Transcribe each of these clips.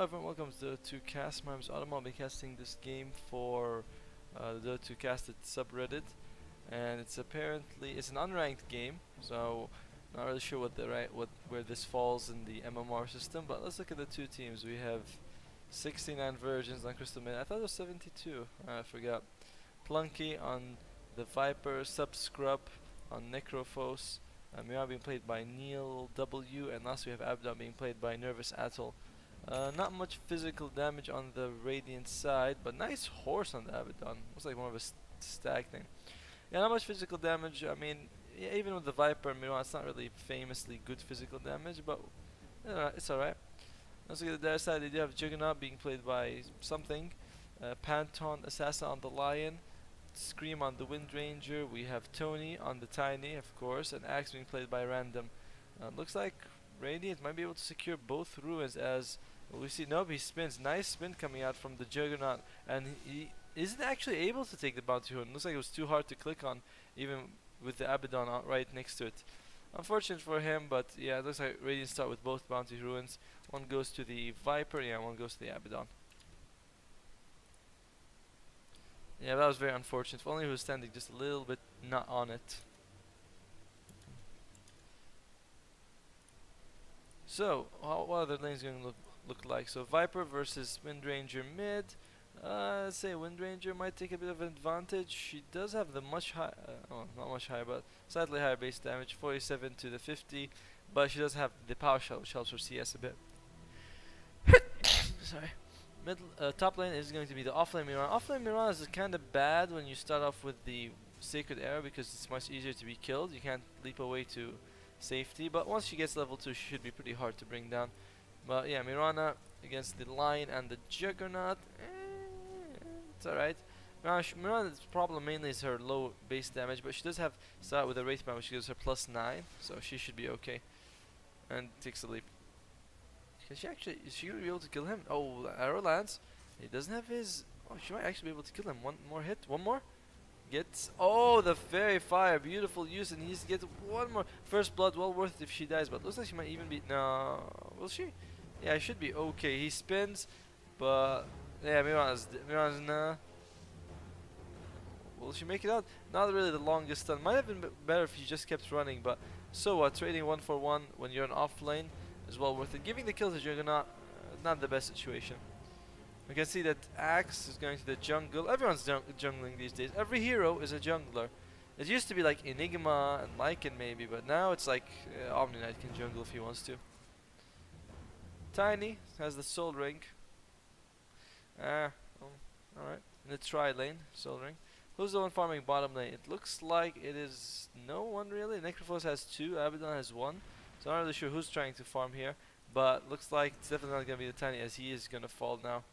everyone, welcome to the pubcast. My name is Autumn. I'll be casting this game for the pubcasted subreddit, and it's an unranked game, so not really sure where this falls in the MMR system. But let's look at the two teams. We have 69 virgins on Crystal Mid. I thought it was 72. I forgot. Plunky on the Viper, Sub Scrub on Necrophos. Mira being played by Neil W, and last we have Abdon being played by Nervous Atoll. Not much physical damage on the Radiant side, but nice horse on the Abaddon. Looks like more of a stag thing. Yeah, not much physical damage. I mean, yeah, even with the Viper and Miran, it's not really famously good physical damage, but it's alright. Let's look at the other side. They do have Juggernaut being played by something. Panton, Assassin on the Lion. Scream on the Wind Ranger. We have Tony on the Tiny, of course, and Axe being played by Random. Looks like Radiant might be able to secure both ruins as we see. Nope, he spins. Nice spin coming out from the Juggernaut, and he isn't actually able to take the bounty rune. Looks like it was too hard to click on, even with the Abaddon right next to it. Unfortunate for him, but yeah, it looks like Radiant start with both bounty ruins. One goes to the Viper, yeah, one goes to the Abaddon. Yeah, that was very unfortunate. If only he was standing just a little bit not on it. So, what other lanes going to look like? So, Viper versus Wind Ranger mid. Let's say Wind Ranger might take a bit of an advantage. She does have the much high, not much higher, but slightly higher base damage, 47 to the 50. But she does have the power shell, which helps her CS a bit. Sorry. Top lane is going to be the offlane Miran. Offlane Miran is kind of bad when you start off with the Sacred Arrow because it's much easier to be killed. You can't leap away to safety, but once she gets level 2, she should be pretty hard to bring down. But yeah, Mirana against the Lion and the Juggernaut, it's alright. Mirana's problem mainly is her low base damage, but she does have start with a Wraith Band, which gives her +9, so she should be okay. And takes a leap. Is she gonna be able to kill him? Oh, arrow lands. He doesn't have his. Oh, she might actually be able to kill him. One more hit. One more. Gets. Oh, the Fairy Fire. Beautiful use, and he needs to get one more. First blood, well worth it if she dies, but looks like she might even be. No. Will she? Yeah, should be okay. He spins, but. Yeah, Miran's nah. Will she make it out? Not really the longest stun. Might have been better if he just kept running, but so what? Trading 1 for 1 when you're an off lane is well worth it. Giving the kill to Juggernaut, not the best situation. We can see that Axe is going to the jungle. Everyone's jungling these days. Every hero is a jungler. It used to be like Enigma and Lycan maybe, but now it's like Omni Knight can jungle if he wants to. Tiny has the Soul Ring. Alright. In the tri lane, Soul Ring. Who's the one farming bottom lane? It looks like it is no one really. Necrophos has 2, Abaddon has 1. So I'm not really sure who's trying to farm here, but looks like it's definitely not going to be the Tiny as he is going to fall now.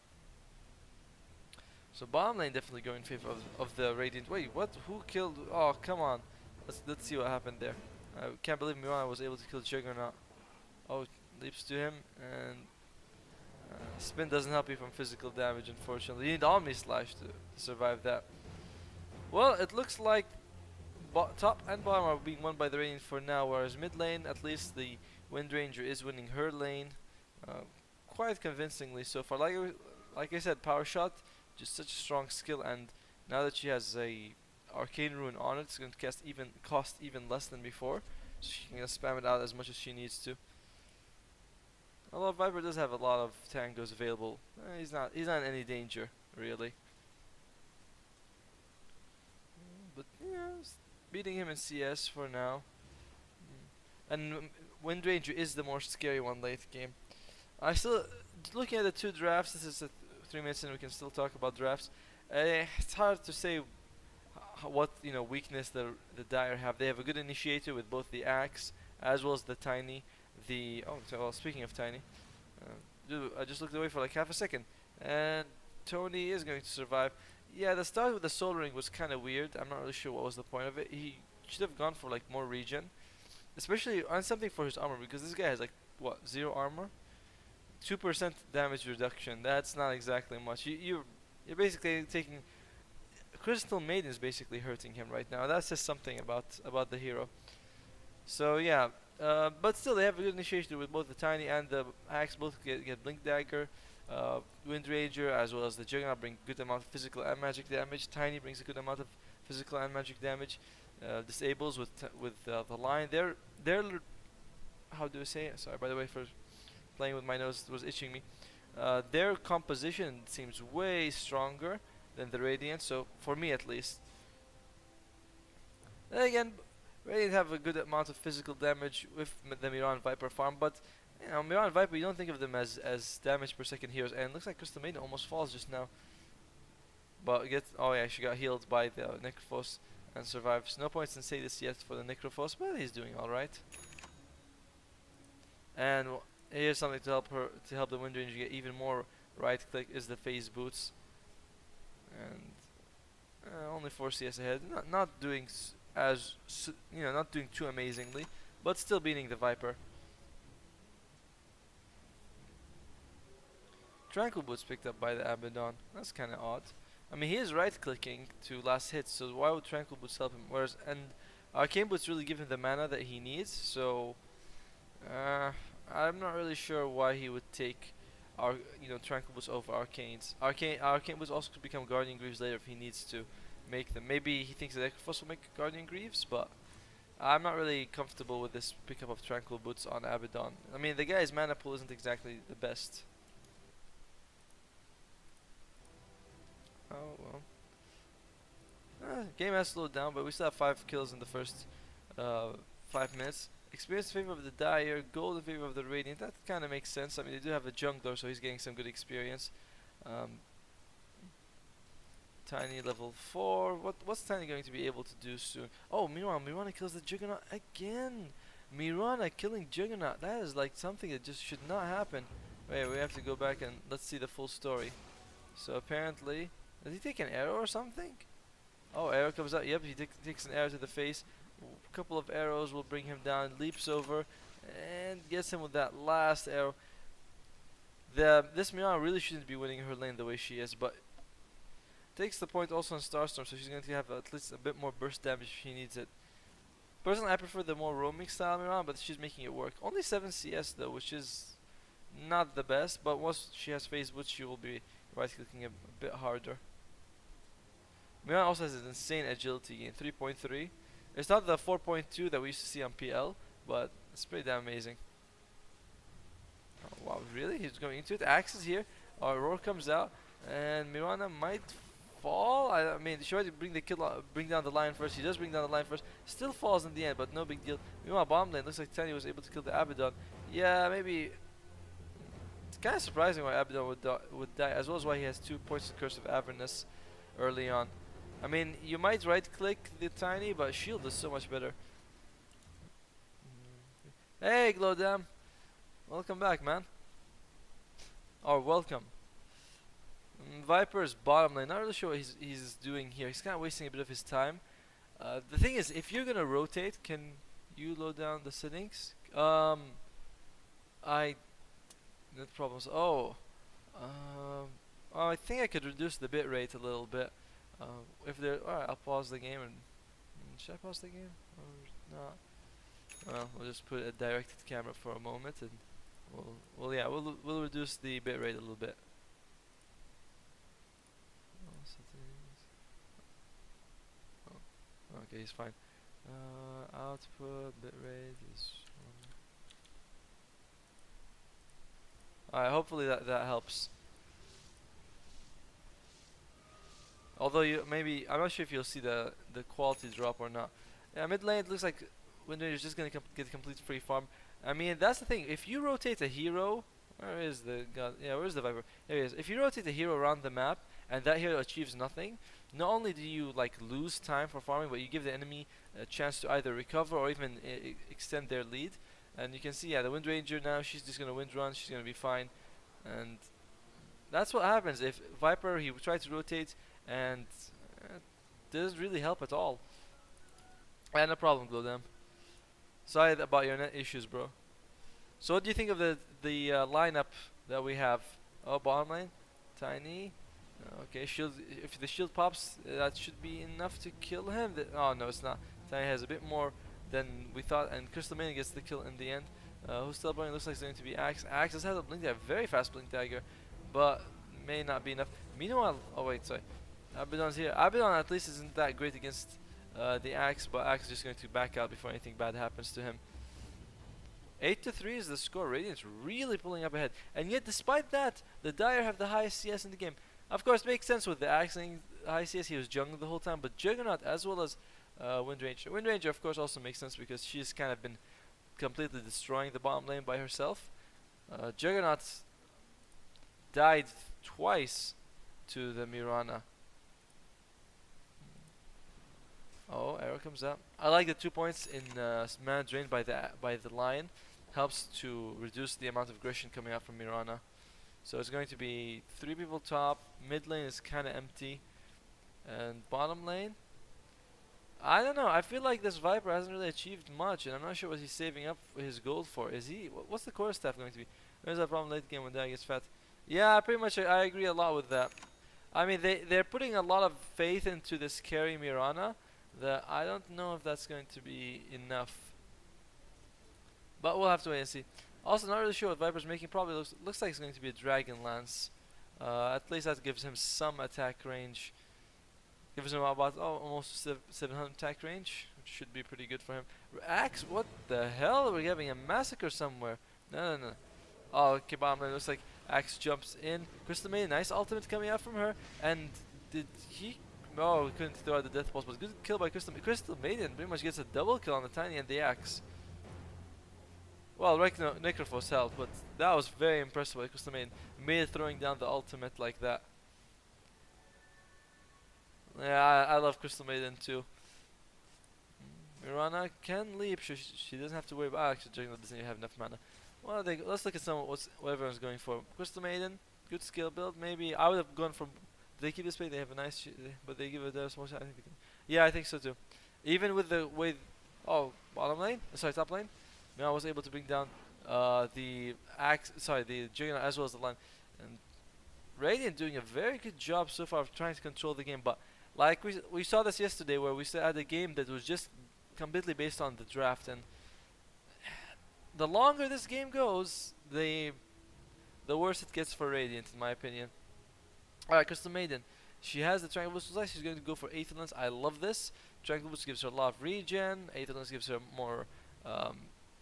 So bottom lane definitely going in favor of the Radiant. Wait, what? Who killed? Oh, come on. Let's see what happened there. I can't believe Mirana was able to kill Juggernaut. Oh, leaps to him, and spin doesn't help you from physical damage, unfortunately. You need Omni Slash to survive that. Well, it looks like top and bottom are being won by the Radiant for now, whereas mid lane, at least the Wind Ranger is winning her lane quite convincingly so far. Like I said, Power Shot, just such a strong skill, and now that she has a Arcane Rune on it, it's going to cost even less than before, so she can spam it out as much as she needs to. Although Viper does have a lot of tangos available, he's not in any danger really. But yeah, beating him in CS for now. And Wind Ranger is the more scary one late game. Looking at the 2 drafts, this is 3 minutes and we can still talk about drafts. It's hard to say what weakness the Dire have. They have a good initiator with both the Axe as well as the Tiny. Well, speaking of Tiny, I just looked away for like half a second, and Tony is going to survive. Yeah, the start with the Soul Ring was kind of weird. I'm not really sure what was the point of it. He should have gone for like more regen, especially on something for his armor, because this guy has like what, 0 armor, 2% damage reduction. That's not exactly much. You're basically taking Crystal Maiden is basically hurting him right now. That says something about the hero. So yeah, but still they have a good initiation with both the Tiny and the Axe. Both get Blink Dagger. Wind Ranger as well as the Juggernaut bring good amount of physical and magic damage. Tiny brings a good amount of physical and magic damage. Disables with the Lion. They're how do I say it? Sorry, by the way, for playing with my nose was itching me. Their composition seems way stronger than the Radiant, so for me at least. Then again, Radiant have a good amount of physical damage with the Miran Viper farm, but you know, Miran Viper, you don't think of them as damage per second heroes, and it looks like Crystal Maiden almost falls just now. But oh yeah, she got healed by the Necrophos and survives. No points in Sadis yet for the Necrophos, but he's doing alright. And here's something to help the Wind Ranger get even more right click is the phase boots, and only 4 CS ahead. Not doing not doing too amazingly, but still beating the Viper. Tranquil Boots picked up by the Abaddon. That's kind of odd. I mean, he is right clicking to last hit, so why would Tranquil Boots help him? Whereas Arcane Boots really give him the mana that he needs, so I'm not really sure why he would take Tranquil Boots over Arcanes. Arcane Boots also could become Guardian Greaves later if he needs to make them. Maybe he thinks that Necrophos will make Guardian Greaves, but I'm not really comfortable with this pickup of Tranquil Boots on Abaddon. I mean, the guy's mana pool isn't exactly the best. Oh well. Game has slowed down, but we still have 5 kills in the first 5 minutes. Experience in favor of the Dire, gold in favor of the Radiant. That kind of makes sense. I mean, they do have a Jungler, so he's getting some good experience. Tiny level 4. What's Tiny going to be able to do soon? Oh, meanwhile, Mirana kills the Juggernaut again. Mirana killing Juggernaut. That is like something that just should not happen. Wait, we have to go back and let's see the full story. So apparently, does he take an arrow or something? Oh, arrow comes out. Yep, he takes an arrow to the face. A couple of arrows will bring him down. Leaps over and gets him with that last arrow. This Mirana really shouldn't be winning her lane the way she is, but takes the point also on Starstorm, so she's going to have at least a bit more burst damage if she needs it. Personally, I prefer the more roaming style Mirana, but she's making it work. Only 7 CS though, which is not the best, but once she has phase boots, she will be right clicking a bit harder. Mirana also has an insane agility gain, 3.3. It's not the 4.2 that we used to see on PL, but it's pretty damn amazing. Oh, wow, really? He's going into it. Axe is here. Our roar comes out, and Mirana might fall. I mean, she tried to bring down the Lion first. He does bring down the Lion first. Still falls in the end, but no big deal. Meanwhile, bottom lane looks like Tiny was able to kill the Abaddon. Yeah, maybe. It's kind of surprising why Abaddon would die, as well as why he has 2 points of Curse of Avernus early on. I mean, you might right-click the Tiny, but shield is so much better. Hey, Glowdam! Welcome back, man. Or welcome. Viper's bottom lane. Not really sure what he's doing here. He's kind of wasting a bit of his time. The thing is, if you're gonna rotate, can you low down the settings? Net problems. Oh, I think I could reduce the bitrate a little bit. If there, alright, I'll pause the game and should I pause the game or not? Well, we'll just put a directed camera for a moment and we'll reduce the bitrate a little bit. Oh, okay, he's fine. Output bitrate is. Alright, hopefully that helps. Although I'm not sure if you'll see the quality drop or not. Yeah, mid lane it looks like Wind Ranger is just gonna get a complete free farm. I mean, that's the thing. If you rotate a hero, where is the god? Yeah, where's the Viper? There he is. If you rotate a hero around the map and that hero achieves nothing, not only do you like lose time for farming, but you give the enemy a chance to either recover or even extend their lead. And you can see, yeah, the Wind Ranger now, she's just gonna wind run. She's gonna be fine, and that's what happens if Viper he tries to rotate and doesn't really help at all. No problem, Glowdam. Sorry about your net issues, bro. So what do you think of the lineup that we have? Oh, bottom lane, Tiny. Okay, shield. If the shield pops, that should be enough to kill him. Oh no, it's not. Tiny has a bit more than we thought, and Crystal Maiden gets the kill in the end. Who's still burning? Looks like it's going to be Axe. Axe has had a blink dagger, very fast blink dagger. but may not be enough. Meanwhile, oh wait, sorry. Abaddon's here. Abaddon at least isn't that great against the Axe, but Axe is just going to back out before anything bad happens to him. 8-3 is the score. Radiant's really pulling up ahead. And yet, despite that, the Dire have the highest CS in the game. Of course, it makes sense with the Axe saying high CS. He was jungling the whole time, but Juggernaut as well as Wind Ranger. Wind Ranger, of course, also makes sense because she's kind of been completely destroying the bottom lane by herself. Juggernaut died twice to the Mirana. Oh, arrow comes up. I like the 2 points in mana drained by the lion. Helps to reduce the amount of aggression coming out from Mirana. So it's going to be 3 people top. Mid lane is kind of empty, and bottom lane, I don't know. I feel like this Viper hasn't really achieved much, and I'm not sure what he's saving up his gold for. Is he? What's the core staff going to be? There's a problem late game when that gets fat. Yeah, pretty much. I agree a lot with that. I mean, they're putting a lot of faith into this carry Mirana. That I don't know if that's going to be enough. But we'll have to wait and see. Also, not really sure what Viper's making. Probably looks like it's going to be a Dragon Lance. At least that gives him some attack range. Gives him about almost 700 attack range, which should be pretty good for him. Axe, what the hell? We're having a massacre somewhere. No, no, no. Oh, okay, bottom lane. Looks like Axe jumps in. Crystal Maiden, nice ultimate coming out from her. And did he? Oh, we couldn't throw out the death pulse, but good kill by Crystal. Crystal Maiden pretty much gets a double kill on the Tiny and the Axe. Well, Necrophos helped, but that was very impressive by Crystal Maiden. Made it throwing down the ultimate like that. Yeah, I love Crystal Maiden too. Mirana can leap. She doesn't have to worry about. Actually, Juggernaut doesn't even have enough mana. Well, let's look at what everyone's going for. Crystal Maiden, good skill build. Maybe I would have gone for. They keep this way. They have a nice, but they give it a small shot. I think they can. Yeah, I think so too. Even with the way, oh, bottom lane. Sorry, top lane. I was able to bring down the Axe. Sorry, the Juggernaut as well as the line. And Radiant doing a very good job so far of trying to control the game, but. Like we saw this yesterday where we had a game that was just completely based on the draft, and the longer this game goes, the worse it gets for Radiant, in my opinion. Alright, Crystal Maiden. She has the Tranquil Boost. She's going to go for Aether Lance. I love this. Tranquil Boost gives her a lot of regen. Aether Lance gives her more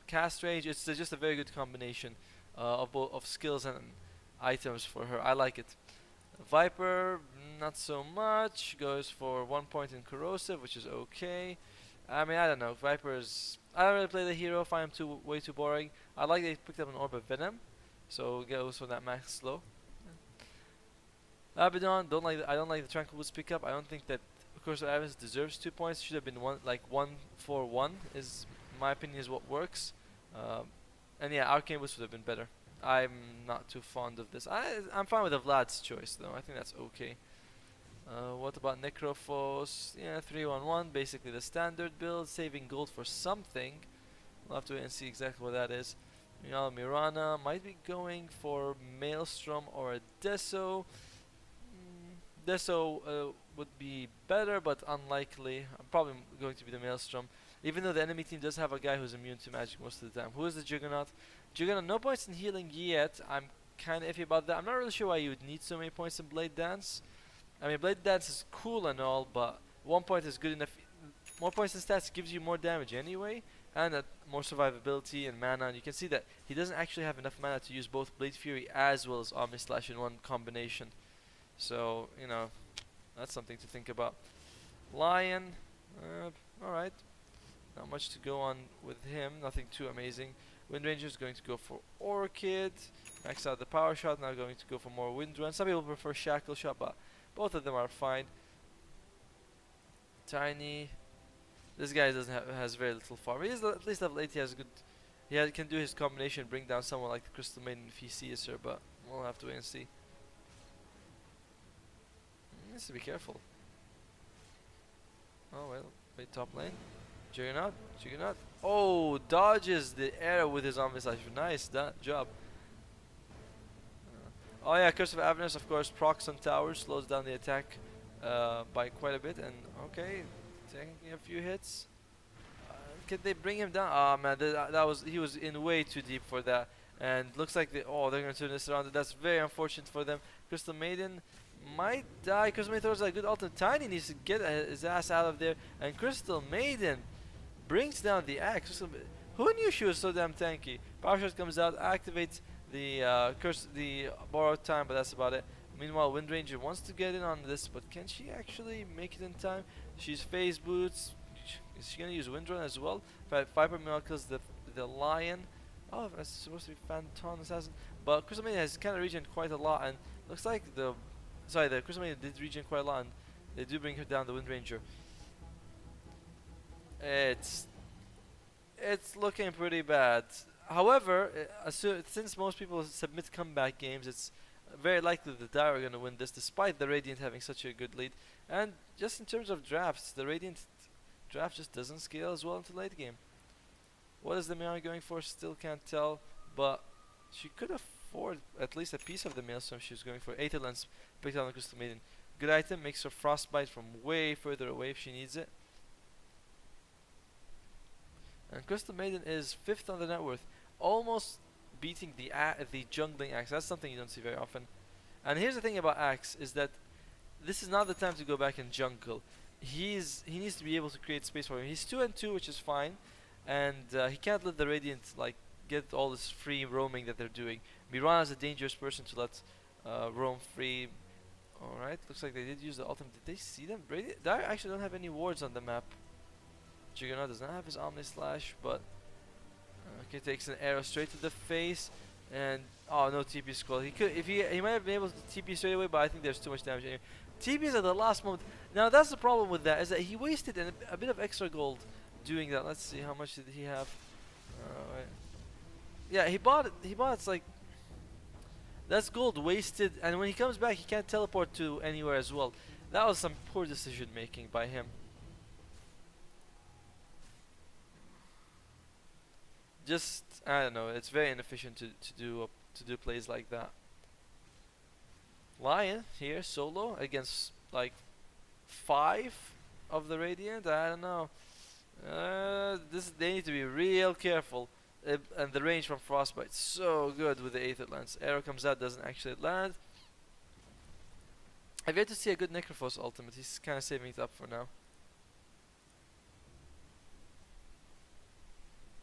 cast range. It's just a very good combination of skills and items for her. I like it. Viper, not so much. Goes for 1 point in corrosive, which is okay. I mean, I don't know. Viper's. I don't really play the hero. Find him way too boring. I like they picked up an orb of venom, so goes for that max slow. Abaddon, I don't like the Tranquil Boost pickup. I don't think that. Of course, Evans deserves 2 points. Should have been 1-4-1. Is my opinion is what works. And yeah, Arcane Boost would have been better. I'm not too fond of this. I'm fine with the Vlad's choice though. I think that's okay. What about Necrophos? Yeah, 3-1-1, basically the standard build, saving gold for something. We'll have to wait and see exactly what that is. You know, Mirana might be going for Maelstrom or a Deso. Deso would be better, but unlikely. I'm probably going to be the Maelstrom. Even though the enemy team does have a guy who's immune to magic most of the time. Who is the Juggernaut? Juggernaut, no points in healing yet. I'm kind of iffy about that. I'm not really sure why you would need so many points in Blade Dance. I mean, Blade Dance is cool and all, but 1 point is good enough. More points in stats gives you more damage anyway, and more survivability and mana. And you can see that he doesn't actually have enough mana to use both Blade Fury as well as Omni Slash in one combination. So, you know, that's something to think about. Lion, alright. Not much to go on with him, nothing too amazing. Wind Ranger is going to go for Orchid. Max out the Power Shot, now going to go for more Wind Run. Some people prefer Shackle Shot, but both of them are fine. Tiny. This guy has very little farm. He is at least level 8, he has good. He can do his combination, bring down someone like the Crystal Maiden if he sees her, but we'll have to wait and see. He needs to be careful. Oh well, wait, top lane. Juggernaut. Oh, dodges the arrow with his Omni Slash. Nice job. Oh yeah, Curse of Avernus, of course, procs on towers, slows down the attack by quite a bit. And okay, taking a few hits. Can they bring him down? Oh man, he was in way too deep for that. And looks like they're gonna turn this around. That's very unfortunate for them. Crystal Maiden might die. Crystal Maiden throws a good ultimate. Tiny needs to get his ass out of there. And Crystal Maiden brings down the axe. Who knew she was so damn tanky? Power Shot comes out, activates the the borrowed time, but that's about it. Meanwhile, Wind Ranger wants to get in on this, but can she actually make it in time? She's phase boots. Is she gonna use Wind Run as well? Viper meanwhile kills the lion. Oh, that's supposed to be Phantom Assassin. But Crystal Maiden has kind of regen quite a lot, and looks like the Crystal Maiden did regen quite a lot, and they do bring her down, the Wind Ranger. It's it's looking pretty bad. However, since most people submit comeback games, it's very likely that Dire are going to win this, despite the Radiant having such a good lead. And just in terms of drafts, the Radiant draft just doesn't scale as well into late game. What is the Mirana going for? Still can't tell, but she could afford at least a piece of the Maelstrom she was going for. Aether Lens picked out on Crystal Maiden. Good item, makes her Frostbite from way further away if she needs it. And Crystal Maiden is 5th on the net worth, almost beating the jungling Axe. That's something you don't see very often. And here's the thing about Axe is that this is not the time to go back and jungle. He needs to be able to create space for him. He's 2 and 2, which is fine, and he can't let the Radiant like get all this free roaming that they're doing. Mirana is a dangerous person to let roam free. Alright, looks like they did use the ultimate. Did they see them? Dire actually don't have any wards on the map. Juggernaut does not have his Omni Slash, but okay, takes an arrow straight to the face, and oh no TP scroll. He might have been able to TP straight away, but I think there's too much damage anyway. TPs at the last moment. Now that's the problem with that, is that he wasted a bit of extra gold doing that. Let's see, how much did he have? Yeah, he bought it. It's like, that's gold wasted, and when he comes back, he can't teleport to anywhere as well. That was some poor decision making by him. Just, I don't know, it's very inefficient to do plays like that. Lion here solo against like 5 of the Radiant. I don't know. They need to be real careful. And the range from Frostbite so good with the Aether Lance. Arrow comes out, doesn't actually land. I've yet to see a good Necrophos ultimate. He's kind of saving it up for now.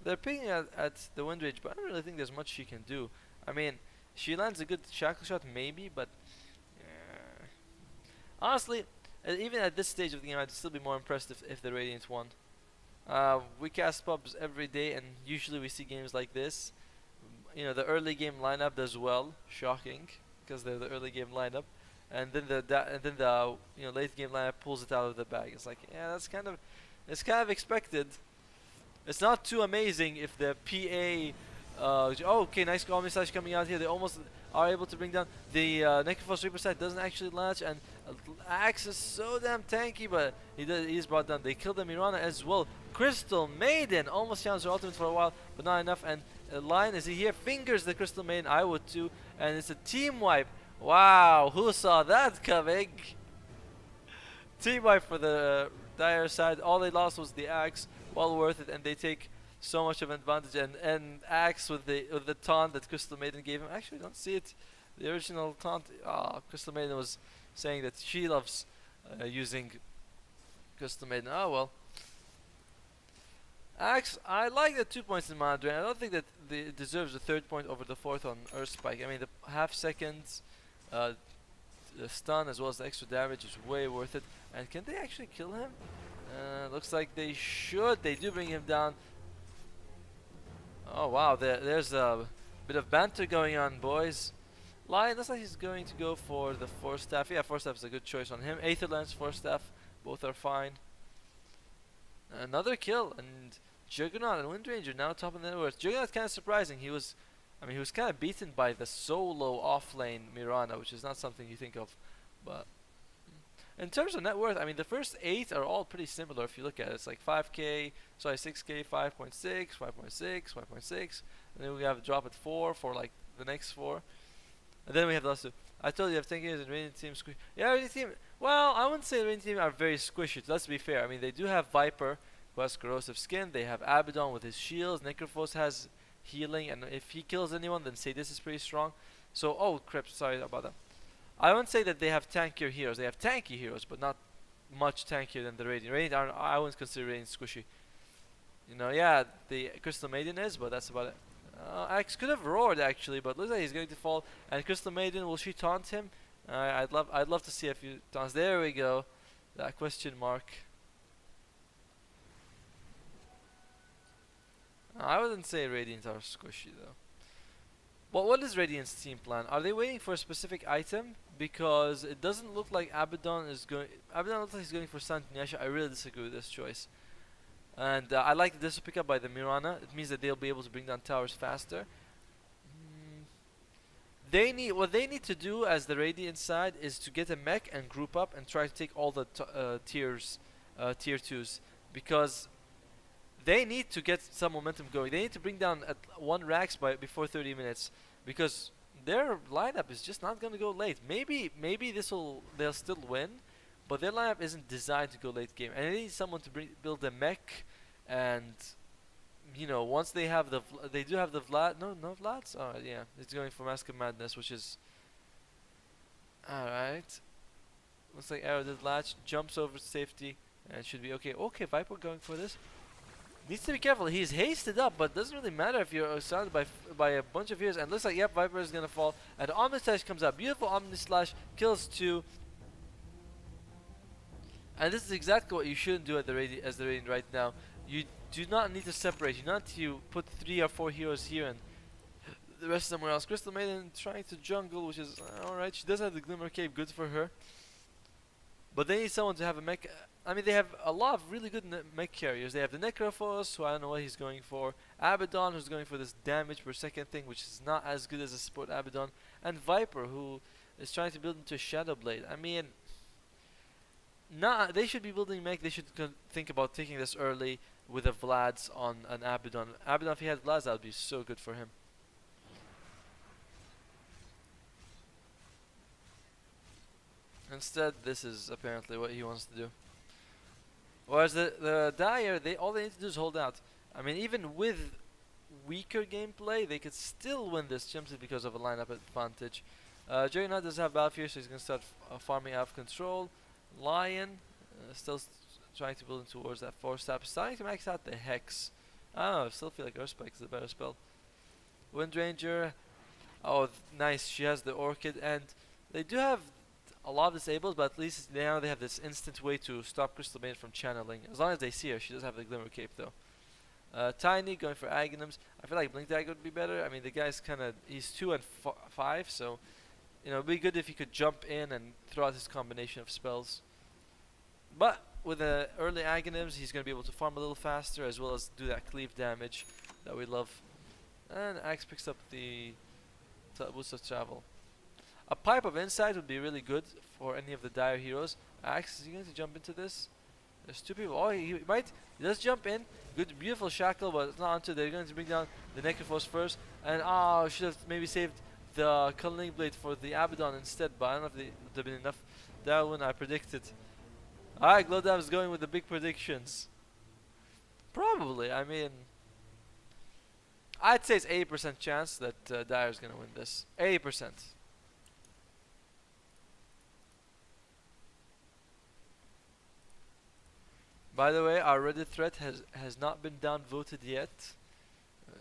They're picking at the Wind Rage, but I don't really think there's much she can do. I mean, she lands a good shackle shot maybe, but honestly, even at this stage of the game, I'd still be more impressed if the Radiant won. We cast pubs every day, and usually we see games like this. You know, the early game lineup does well, shocking, because they're the early game lineup, and then the late game lineup pulls it out of the bag. It's like, yeah, it's kind of expected. It's not too amazing if the PA. Okay, nice Omni Slash coming out here. They almost are able to bring down the Necrophos Reaper side. Doesn't actually latch, and Axe is so damn tanky, but he's brought down. They killed the Mirana as well. Crystal Maiden almost challenged her ultimate for a while, but not enough. And Lion, is he here? Fingers the Crystal Maiden. I would too. And it's a team wipe. Wow, who saw that coming? Team wipe for the Dire side. All they lost was the Axe. Well worth it, and they take so much of an advantage. And Axe with the taunt that Crystal Maiden gave him. Actually, don't see it. The original taunt. Crystal Maiden was saying that she loves using Crystal Maiden. Oh well. Axe, I like the 2 points in mana drain. I don't think that it deserves the 3rd point over the 4th on Earth Spike. I mean, the half seconds, the stun as well as the extra damage is way worth it. And can they actually kill him? Looks like they should. They do bring him down. Oh wow, there's a bit of banter going on, boys. Lion looks like he's going to go for the Force Staff. Yeah, Force Staff is a good choice on him. Aether Lance, Force Staff, both are fine. Another kill, and Juggernaut and Wind Ranger now top of the net worth. Juggernaut's kind of surprising. He was kind of beaten by the solo offlane Mirana, which is not something you think of. But in terms of net worth, I mean, the first 8 are all pretty similar if you look at it. It's like 5k, sorry, 6k, 5.6, 5.6, 5.6. And then we have a drop at 4 for like the next 4. And then we have the last 2. I told you I have 10 games and Radiant team squish. Yeah, Radiant team. Well, I wouldn't say the Radiant team are very squishy. Let's be fair. I mean, they do have Viper, who has corrosive skin. They have Abaddon with his shields. Necrophos has healing, and if he kills anyone, then say this is pretty strong. So, oh crap, sorry about that. I wouldn't say that they have tankier heroes. They have tanky heroes, but not much tankier than the Radiant. Radiant are, I wouldn't consider Radiant squishy. You know, yeah, the Crystal Maiden is, but that's about it. Axe could have roared actually, but looks like he's going to fall. And Crystal Maiden, will she taunt him? I'd love to see a few taunts. There we go. That question mark. I wouldn't say Radiant are squishy though. Well, what is Radiant's team plan? Are they waiting for a specific item? Because it doesn't look like Abaddon is going. Abaddon looks like he's going for Santinyasha. I really disagree with this choice. And I like that this will pick up by the Mirana. It means that they'll be able to bring down towers faster. They need what they need to do as the Radiant side is to get a mech and group up and try to take all the tier twos, because they need to get some momentum going. They need to bring down at one Rax by before 30 minutes, because their lineup is just not going to go late. Maybe they'll still win, but their lineup isn't designed to go late game, and they need someone to build a mech. And you know, once they have they do have the Vlad. No Vlads. Oh yeah, it's going for Mask of Madness, which is all right. Looks like Arrow did latch, jumps over safety, and should be okay. Okay, Viper going for this. Needs to be careful. He's hasted up, but doesn't really matter if you're surrounded by a bunch of heroes. And looks like, yep, Viper is gonna fall. And Omni Slash comes out. Beautiful Omni Slash kills 2. And this is exactly what you shouldn't do at the as the Radiant right now. You do not need to separate. You not need to put 3 or 4 heroes here and the rest somewhere else. Crystal Maiden trying to jungle, which is alright. She does have the Glimmer Cape, good for her. But they need someone to have a mech. I mean, they have a lot of really good mech carriers. They have the Necrophos, who I don't know what he's going for. Abaddon, who's going for this damage per second thing, which is not as good as a support Abaddon. And Viper, who is trying to build into a Shadow Blade. I mean, they should be building mech. They should think about taking this early with a Vlads on an Abaddon. Abaddon, if he had Vlads, that would be so good for him. Instead, this is apparently what he wants to do. Whereas the Dire, all they need to do is hold out. I mean, even with weaker gameplay, they could still win this simply because of a lineup advantage. Juggernaut does have Balfour, so he's going to start farming out of control. Lion, still trying to build in towards that 4-step. Starting to max out the Hex. I don't know, I still feel like Earthspike is a better spell. Windranger, oh nice, she has the Orchid, and they do have a lot of disables, but at least now they have this instant way to stop Crystal Maiden from channeling. As long as they see her, she does have the Glimmer Cape though. Tiny going for Aghanims. I feel like Blink Dagger would be better. I mean, the guy's he's 2 and 5, so you know, it'd be good if he could jump in and throw out his combination of spells. But with the early Aghanims, he's going to be able to farm a little faster, as well as do that cleave damage that we love. And Axe picks up the boost of travel. A Pipe of Insight would be really good for any of the Dire heroes. Axe, is he going to jump into this? There's 2 people. Oh, he might. He does jump in. Good, beautiful shackle, but it's not until they're going to bring down the Necrophos first. And oh, should have maybe saved the Culling Blade for the Abaddon instead, but I don't know if there would have been enough. That one I predicted. Alright, Glowdam is going with the big predictions. Probably, I mean, I'd say it's 80% chance that Dire is going to win this. 80%. By the way, our Reddit thread has not been downvoted yet.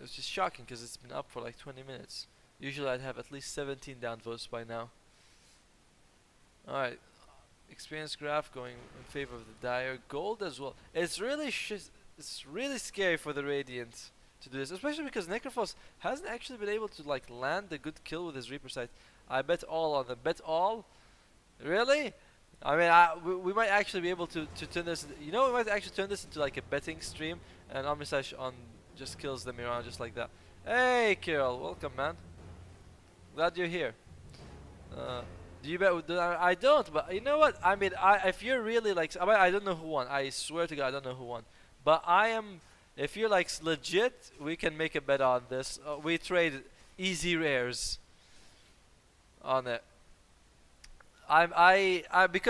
It's just shocking because it's been up for like 20 minutes. Usually I'd have at least 17 downvotes by now. Alright, experience graph going in favor of the Dire. Gold as well. It's really scary for the Radiant to do this, especially because Necrophos hasn't actually been able to like land a good kill with his Reaper Sight. I bet all on them. Bet all? Really? I mean, we might actually be able to turn this. You know, we might actually turn this into like a betting stream, and Omnisash on just kills the Mirana just like that. Hey, Kirill, welcome, man. Glad you're here. Do you bet? I don't, but you know what? I mean, if you're really like, I don't know who won. I swear to God, I don't know who won. But I am. If you're like legit, we can make a bet on this. We trade easy rares on it.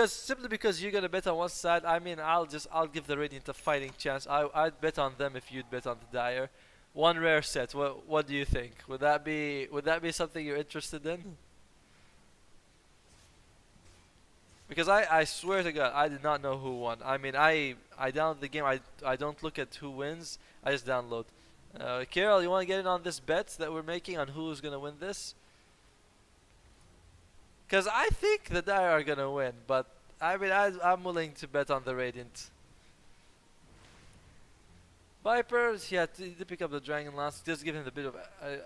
Simply because you're gonna bet on one side. I mean, I'll give the Radiant a fighting chance. I'd bet on them if you'd bet on the Dire. One rare set. What do you think? Would that be something you're interested in? Because I swear to God, I did not know who won. I mean, I download the game. I don't look at who wins. I just download. Carol, you want to get in on this bet that we're making on who's gonna win this? Because I think the Dire are gonna win, but I mean, I'm willing to bet on the Radiant. Vipers, yeah, to pick up the Dragon Lance, just give him a bit of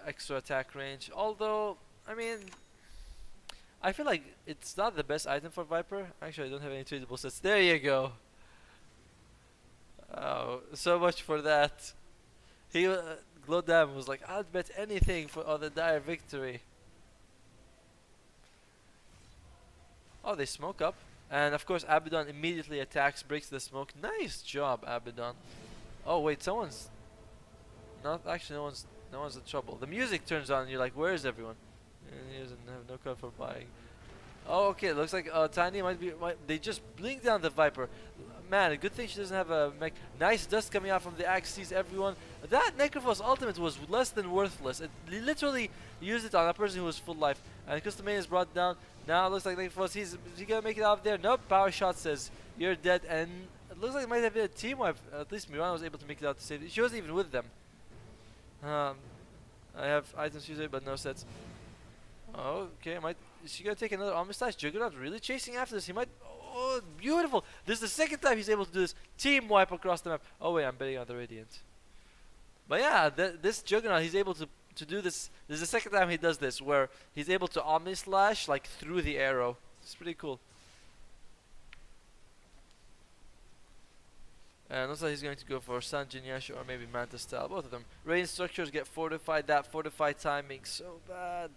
extra attack range. Although, I mean, I feel like it's not the best item for Viper. Actually, I don't have any tradable sets. There you go. Oh, so much for that. He, Glowdam was like, I'd bet anything for on the Dire victory. Oh, they smoke up. And of course, Abaddon immediately attacks, breaks the smoke. Nice job, Abaddon. Oh wait, someone's not actually. No one's in trouble. The music turns on, and you're like, "Where is everyone?" And he doesn't have no code for buying. Oh, okay. It looks like Tiny might be. They just blink down the Viper. Man, a good thing she doesn't have a mech. Nice dust coming out from the axe. Sees everyone. That Necrophos ultimate was less than worthless. It literally used it on a person who was full life. And Custom is brought down. Now it looks like Necrophos. He's gonna make it out of there. Nope. Power shot says you're dead. And it looks like it might have been a team wipe. At least Mirana was able to make it out to save. She wasn't even with them. I have items used, but no sets. Oh, okay. Is she gonna take another Omnislash? Juggernaut really chasing after this. He might. Oh, beautiful! This is the second time he's able to do this team wipe across the map. Oh wait, I'm betting on the Radiant. But yeah, this Juggernaut, he's able to do this. This is the second time he does this, where he's able to Omnislash like through the arrow. It's pretty cool. And looks like he's going to go for Sanjin Yasha or maybe Manta style. Both of them. Rain structures get fortified. That fortified timing so bad.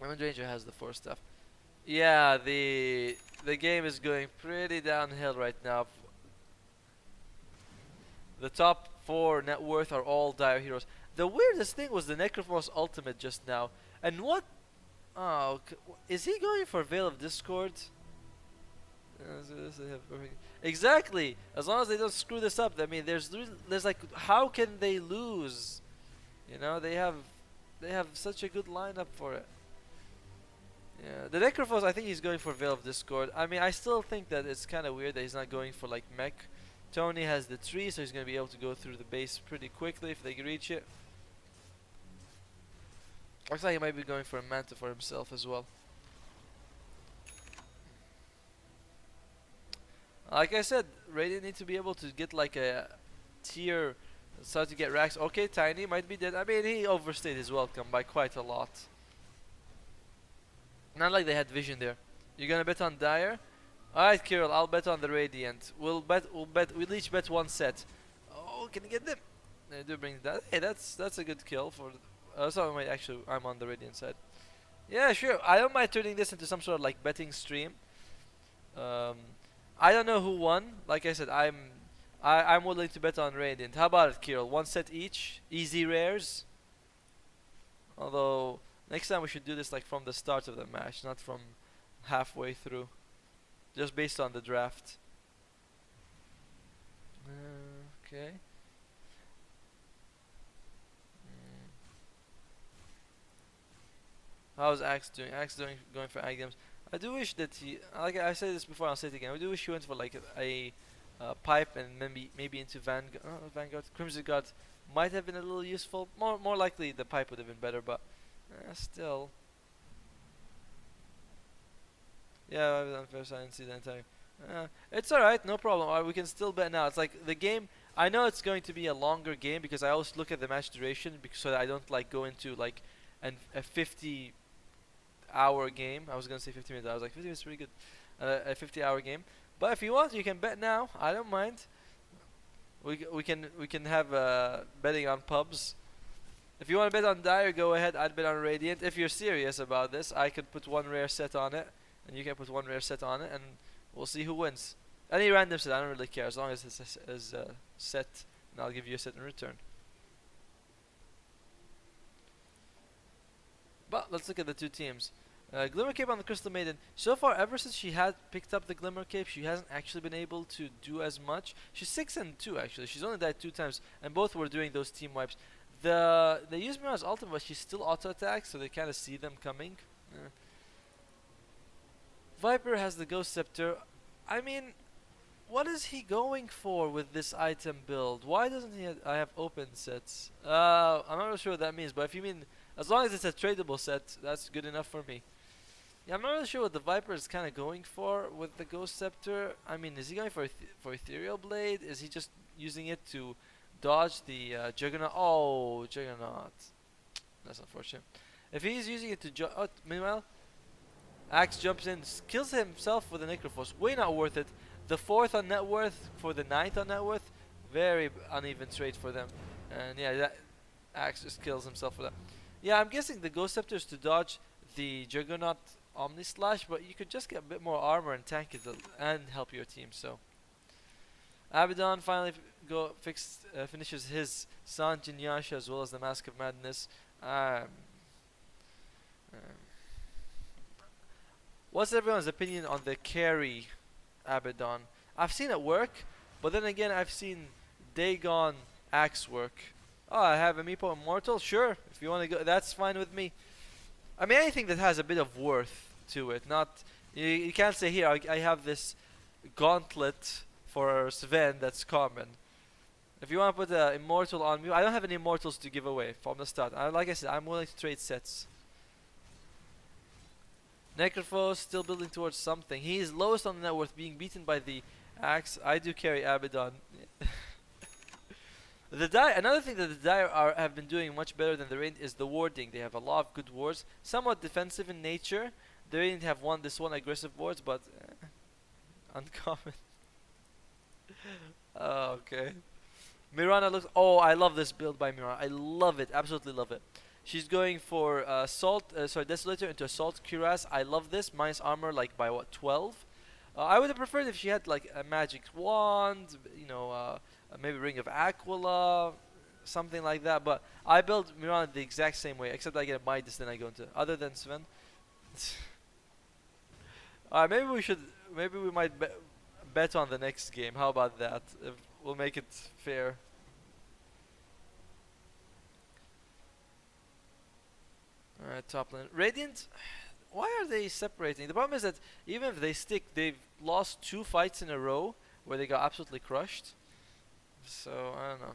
Lemon Ranger has the 4 stuff. Yeah, the game is going pretty downhill right now. The top 4 net worth are all Dire heroes. The weirdest thing was the Necrophos ultimate just now. And what? Oh, is he going for Veil of Discord? Exactly. As long as they don't screw this up. I mean, there's like, how can they lose? You know, they have such a good lineup for it. Yeah, the Necrophos, I think he's going for Veil of Discord. I mean, I still think that it's kind of weird that he's not going for like mech. Tony has the tree, so he's going to be able to go through the base pretty quickly if they can reach it. Looks like he might be going for a Manta for himself as well. Like I said, Radiant need to be able to get like a tier, start to get racks. Okay, Tiny might be dead. I mean, he overstayed his welcome by quite a lot. Not like they had vision there. You're gonna bet on Dire? Alright, Kirill, I'll bet on the Radiant. We'll each bet 1 set. Oh, can you get them? They do bring that. Hey, that's a good kill for. So wait, actually, I'm on the Radiant side. Yeah, sure. I don't mind turning this into some sort of like betting stream. I don't know who won. Like I said, I'm willing to bet on Radiant. How about it, Kirill? 1 set each, easy rares. Although next time we should do this like from the start of the match, not from halfway through. Just based on the draft. Okay. How's Axe doing? Axe going for items. I do wish that he, like I said this before, I'll say it again. I do wish he went for like a pipe and maybe into Vanguard. Crimson Guard might have been a little useful. More likely the pipe would have been better, but still. Yeah, I was unfair, so I didn't see the entire. It's alright, no problem. We can still bet now. It's like the game. I know it's going to be a longer game because I always look at the match duration so that I don't like go into like a 50-hour game. I was gonna say 50 minutes. I was like 50 minutes is pretty good. A 50-hour game. But if you want, you can bet now. I don't mind. We can have betting on pubs. If you want to bet on Dire, go ahead. I'd bet on Radiant. If you're serious about this, I could put 1 rare set on it, and you can put 1 rare set on it, and we'll see who wins. Any random set, I don't really care as long as it's a set, and I'll give you a set in return. But let's look at the 2 teams. Glimmer Cape on the Crystal Maiden. So far, ever since she had picked up the Glimmer Cape, she hasn't actually been able to do as much. She's 6 and 2 actually. She's only died 2 times, and both were doing those team wipes. They use Mira's ultimate, but she's still auto attack, so they kind of see them coming. Viper has the Ghost Scepter. I mean, what is he going for with this item build? Why doesn't he have open sets? I'm not really sure what that means, but if you mean as long as it's a tradable set, that's good enough for me. Yeah, I'm not really sure what the Viper is kind of going for with the Ghost Scepter. I mean, is he going for Ethereal Blade? Is he just using it to dodge the Juggernaut? Oh, Juggernaut. That's unfortunate. If he's using it to meanwhile, Axe jumps in, kills himself with a Necrophos. Way not worth it. The 4th on net worth for the 9th on net worth. Very uneven trade for them. And yeah, that Axe just kills himself for that. Yeah, I'm guessing the Ghost Scepter is to dodge the Juggernaut Omni Slash, but you could just get a bit more armor and tank it and help your team. So Abaddon finally finishes his San Jinyasha as well as the Mask of Madness. What's everyone's opinion on the carry Abaddon? I've seen it work, but then again I've seen Dagon Axe work. Oh, I have a Meepo Immortal? Sure, if you want to go, that's fine with me. I mean, anything that has a bit of worth to it. Not you can't say here I have this gauntlet for Sven that's common. If you want to put an Immortal on me, I don't have any Immortals to give away from the start. Like I said, I'm willing to trade sets. Necrophos still building towards something. He is lowest on the net worth, being beaten by the Axe. I do carry Abaddon. Another thing that the Dire have been doing much better than the Radiant is the warding. They have a lot of good wards, somewhat defensive in nature. The Radiant have this one aggressive wards, but uncommon. Oh, okay. Mirana looks. Oh, I love this build by Mirana. I love it. Absolutely love it. She's going for Desolator into Assault Cuirass. I love this. Minus armor like by what, 12? I would have preferred if she had like a magic wand, you know, maybe Ring of Aquila, something like that. But I build Mirana the exact same way, except I get a Midas, then I go into. Other than Sven. Maybe we might bet on the next game. How about that? We'll make it fair. Alright, top lane. Radiant, why are they separating? The problem is that even if they stick, they've lost 2 fights in a row where they got absolutely crushed. So, I don't know.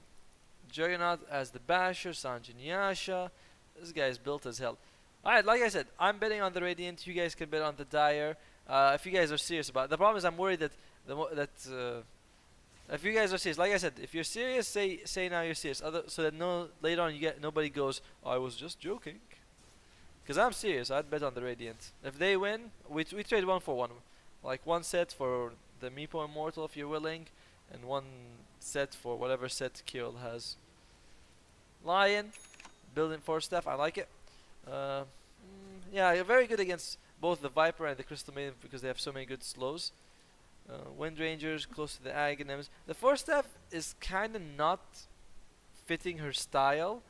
Juggernaut as the Basher, Sanjin Yasha. This guy is built as hell. Alright, like I said, I'm betting on the Radiant. You guys can bet on the Dire. If you guys are serious about it. The problem is I'm worried that if you guys are serious, like I said, if you're serious, say now you're serious. So that later on nobody goes, oh, I was just joking. Because I'm serious, I'd bet on the Radiant. If they win, we trade 1-for-1. Like 1 set for the Meepo Immortal if you're willing, and 1 set for whatever set Kirill has. Lion, building 4 staff, I like it. Yeah, you're very good against both the Viper and the Crystal Maiden because they have so many good slows. Wind Rangers, close to the Aghanims. The 4 staff is kind of not fitting her style.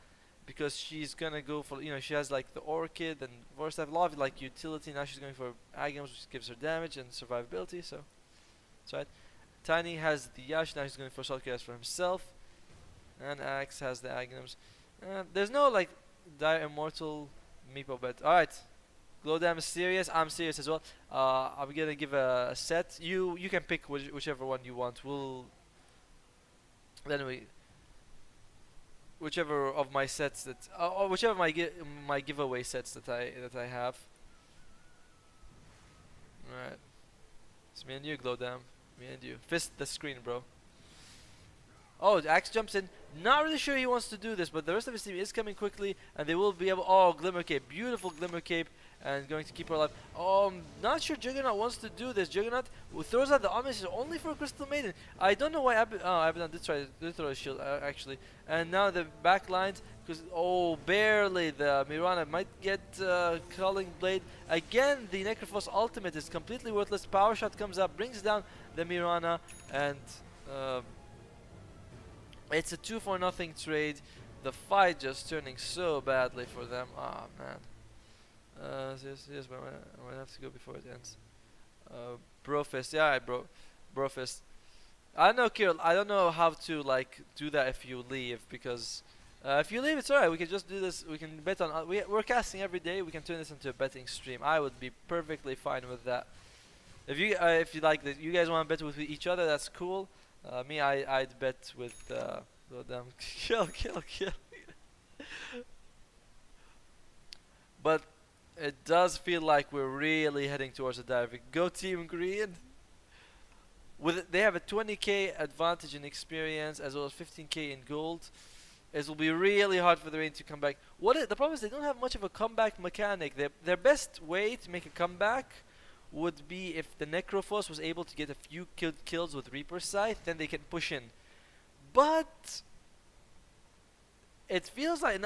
Because she's gonna go for, you know, she has like the Orchid and Force Staff, a lot of like utility. Now she's going for Agams, which gives her damage and survivability. So that's right. Tiny has the Yash. Now he's going for Assault Cuirass for himself, and Axe has the Agams. There's no like Dire Immortal Meepo bet. All right, Glowdam is serious. I'm serious as well. I'm gonna give a set. You can pick whichever one you want. Whichever of my sets that, or whichever my giveaway sets that I have. Alright, it's me and you, Glowdam. Me and you. Fist the screen, bro. Oh, Axe jumps in. Not really sure he wants to do this, but the rest of his team is coming quickly, and they will be able. Oh, Glimmer Cape, beautiful Glimmer Cape, and going to keep her alive. Not sure Juggernaut wants to do this. Juggernaut throws out the Omnis only for Crystal Maiden. I don't know why Abaddon did throw a shield actually, and now the back lines because barely the Mirana might get Culling Blade again. The Necrophos ultimate is completely worthless. Power shot comes up, brings down the Mirana, and. It's a 2-for-0 trade. The fight just turning so badly for them. Oh man. Yes, but I might have to go before it ends. Brofist, yeah, Brofist. I don't know, Kirill. I don't know how to like do that if you leave because if you leave, it's alright. We can just do this. We can bet on. We're casting every day. We can turn this into a betting stream. I would be perfectly fine with that. If you like that, you guys want to bet with each other. That's cool. Me, I'd bet with them. Kill. But it does feel like we're really heading towards the dive. Go Team Green. They have a 20k advantage in experience as well as 15k in gold. It will be really hard for the Rain to come back. The problem is they don't have much of a comeback mechanic. Their best way to make a comeback would be if the Necrophos was able to get a few kills with Reaper Scythe, then they can push in. But it feels like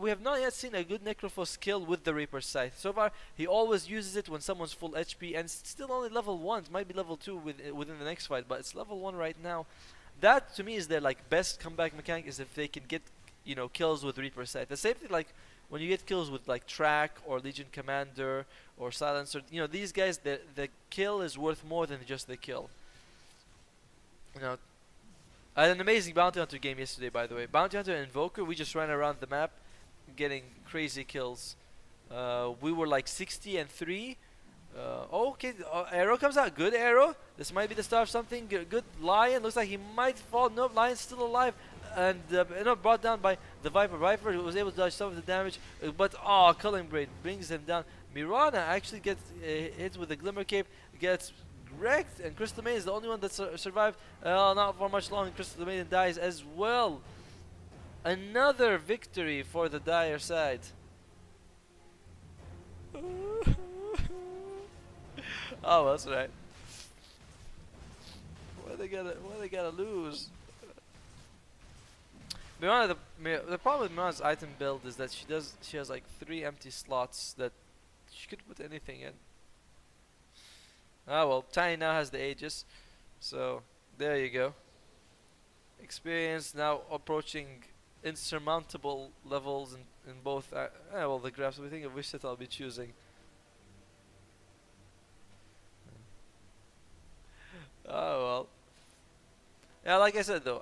we have not yet seen a good Necrophos kill with the Reaper Scythe. So far, he always uses it when someone's full HP, and it's still only level 1. It might be level 2 within the next fight, but it's level 1 right now. That to me is their like best comeback mechanic, is if they can get kills with Reaper Scythe. The same thing like when you get kills with like Track or Legion Commander or Silencer. These guys, the kill is worth more than just the kill. I had an amazing Bounty Hunter game yesterday, by the way. Bounty Hunter and Invoker, we just ran around the map getting crazy kills. We were like 60 and 3. Okay, Arrow comes out. Good Arrow. This might be the start of something. Good Lion. Looks like he might fall. Nope, Lion's still alive. And brought down by the Viper. Viper was able to dodge some of the damage. But, Culling Braid brings him down. Mirana actually gets hit with the Glimmer Cape. Gets wrecked. And Crystal Maiden is the only one that survived. Not for much long. Crystal Maiden dies as well. Another victory for the Dire side. Oh, that's right. Why they gotta lose? Mirana, the problem with Mirana's item build is that she has like 3 empty slots that she could put anything in. Ah well, Tiny now has the Aegis, so there you go. Experience now approaching insurmountable levels in both. Well, the graphs. We think of which set I'll be choosing. Oh well. Yeah, like I said though,